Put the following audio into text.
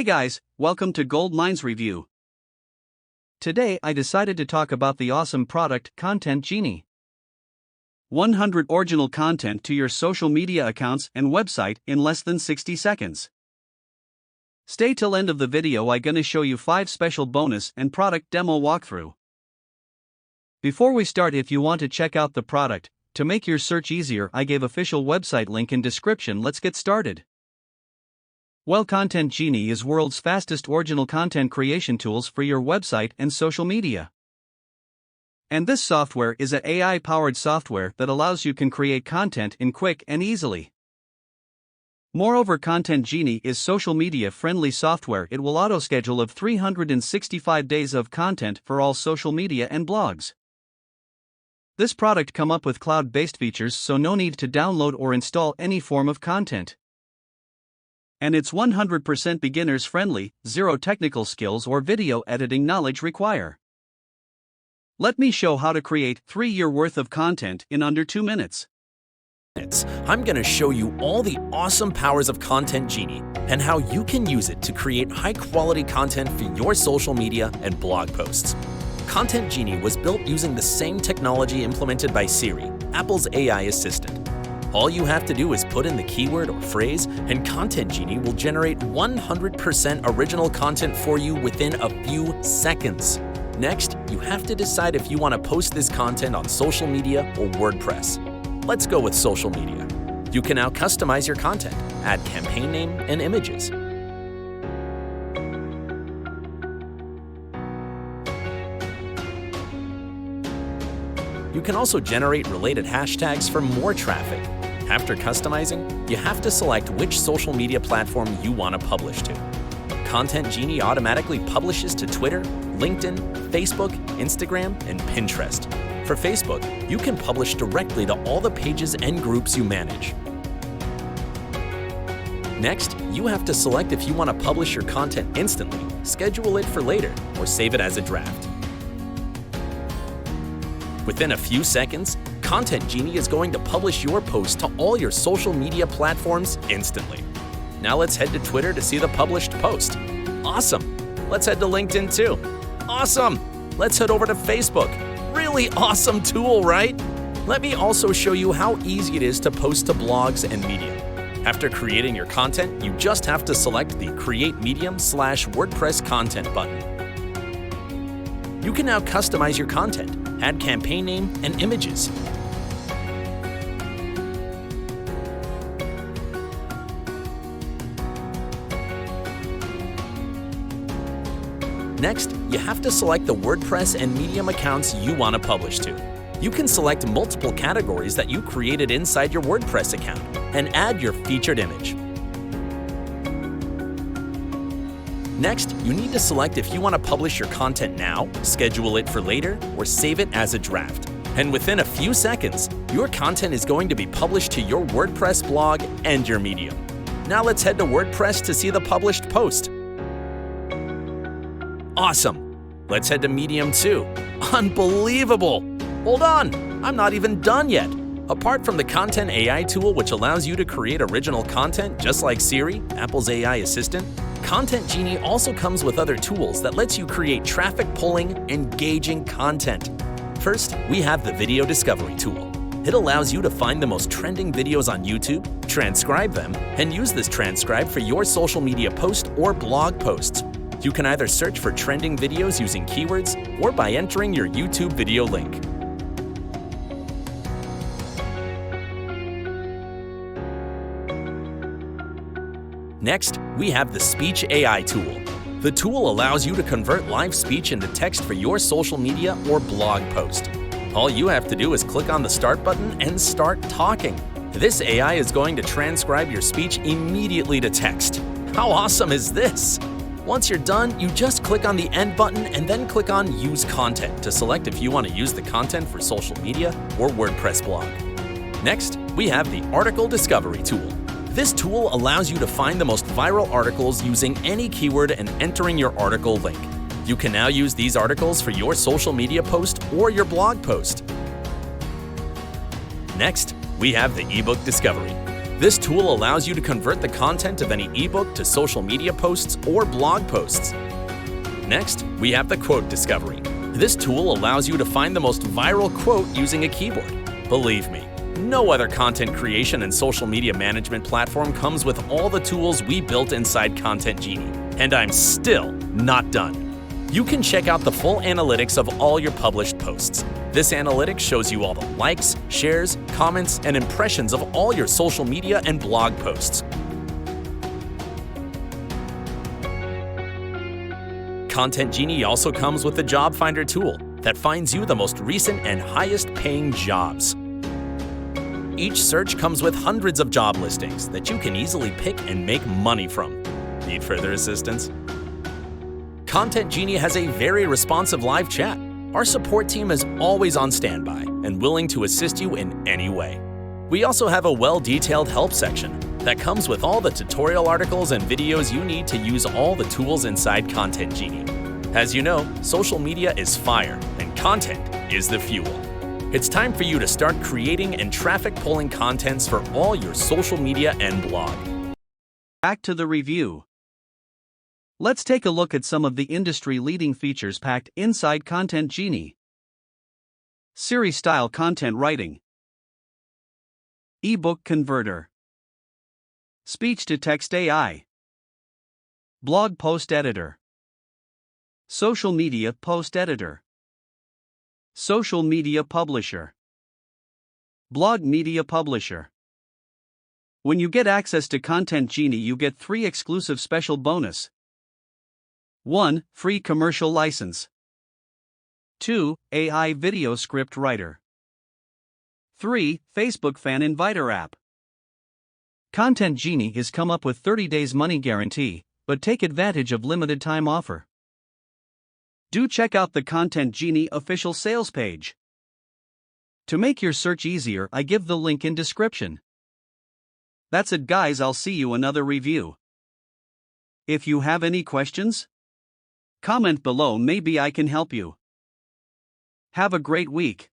Hey guys, welcome to Gold Mines Review. Today I decided to talk about the awesome product Contentgenie. 100 original content to your social media accounts and website in less than 60 seconds. Stay till end of the video. I'm gonna show you 5 special bonus and product demo walkthrough. Before we start, if you want to check out the product, to make your search easier, I gave official website link in description. Let's get started. Well, Contentgenie is world's fastest original content creation tools for your website and social media. And this software is a AI-powered software that allows you can create content in quick and easily. Moreover, Contentgenie is social media friendly software. It will auto-schedule of 365 days of content for all social media and blogs. This product come up with cloud-based features, so no need to download or install any form of content. And it's 100% beginners friendly, zero technical skills or video editing knowledge require. Let me show how to create 3-year worth of content in under 2 minutes. I'm going to show you all the awesome powers of Contentgenie and how you can use it to create high-quality content for your social media and blog posts. Contentgenie was built using the same technology implemented by Siri, Apple's AI assistant. All you have to do is put in the keyword or phrase, and Contentgenie will generate 100% original content for you within a few seconds. Next, you have to decide if you want to post this content on social media or WordPress. Let's go with social media. You can now customize your content, add campaign name and images. You can also generate related hashtags for more traffic. After customizing, you have to select which social media platform you want to publish to. Contentgenie automatically publishes to Twitter, LinkedIn, Facebook, Instagram, and Pinterest. For Facebook, you can publish directly to all the pages and groups you manage. Next, you have to select if you want to publish your content instantly, schedule it for later, or save it as a draft. Within a few seconds, Contentgenie is going to publish your post to all your social media platforms instantly. Now let's head to Twitter to see the published post. Awesome! Let's head to LinkedIn too. Awesome! Let's head over to Facebook. Really awesome tool, right? Let me also show you how easy it is to post to blogs and Medium. After creating your content, you just have to select the Create Medium/WordPress Content button. You can now customize your content, add campaign name and images. Next, you have to select the WordPress and Medium accounts you want to publish to. You can select multiple categories that you created inside your WordPress account and add your featured image. Next, you need to select if you want to publish your content now, schedule it for later, or save it as a draft. And within a few seconds, your content is going to be published to your WordPress blog and your Medium. Now let's head to WordPress to see the published post. Awesome! Let's head to Medium too. Unbelievable! Hold on, I'm not even done yet. Apart from the Content AI tool, which allows you to create original content just like Siri, Apple's AI assistant, Contentgenie also comes with other tools that lets you create traffic-pulling, engaging content. First, we have the Video Discovery tool. It allows you to find the most trending videos on YouTube, transcribe them, and use this transcribe for your social media post or blog posts. You can either search for trending videos using keywords or by entering your YouTube video link. Next, we have the Speech AI tool. The tool allows you to convert live speech into text for your social media or blog post. All you have to do is click on the Start button and start talking. This AI is going to transcribe your speech immediately to text. How awesome is this? Once you're done, you just click on the End button and then click on Use Content to select if you want to use the content for social media or WordPress blog. Next, we have the Article Discovery tool. This tool allows you to find the most viral articles using any keyword and entering your article link. You can now use these articles for your social media post or your blog post. Next, we have the eBook Discovery. This tool allows you to convert the content of any ebook to social media posts or blog posts. Next, we have the quote discovery. This tool allows you to find the most viral quote using a keyboard. Believe me, no other content creation and social media management platform comes with all the tools we built inside Contentgenie. And I'm still not done. You can check out the full analytics of all your published posts. This analytics shows you all the likes, shares, comments, and impressions of all your social media and blog posts. Contentgenie also comes with the Job Finder tool that finds you the most recent and highest paying jobs. Each search comes with hundreds of job listings that you can easily pick and make money from. Need further assistance? Contentgenie has a very responsive live chat. Our support team is always on standby and willing to assist you in any way. We also have a well-detailed help section that comes with all the tutorial articles and videos you need to use all the tools inside Contentgenie. As you know, social media is fire and content is the fuel. It's time for you to start creating and traffic pulling contents for all your social media and blog. Back to the review. Let's take a look at some of the industry-leading features packed inside Contentgenie. Siri-style content writing. eBook converter. Speech-to-text AI. Blog post editor. Social media post editor. Social media publisher. Blog media publisher. When you get access to Contentgenie, you get 3 exclusive special bonus. 1. Free commercial license. 2. AI video script writer. 3. Facebook fan inviter app. Contentgenie has come up with 30 days money guarantee, but take advantage of limited time offer. Do check out the Contentgenie official sales page. To make your search easier, I give the link in description. That's it, guys. I'll see you another review. If you have any questions, comment below, maybe I can help you. Have a great week.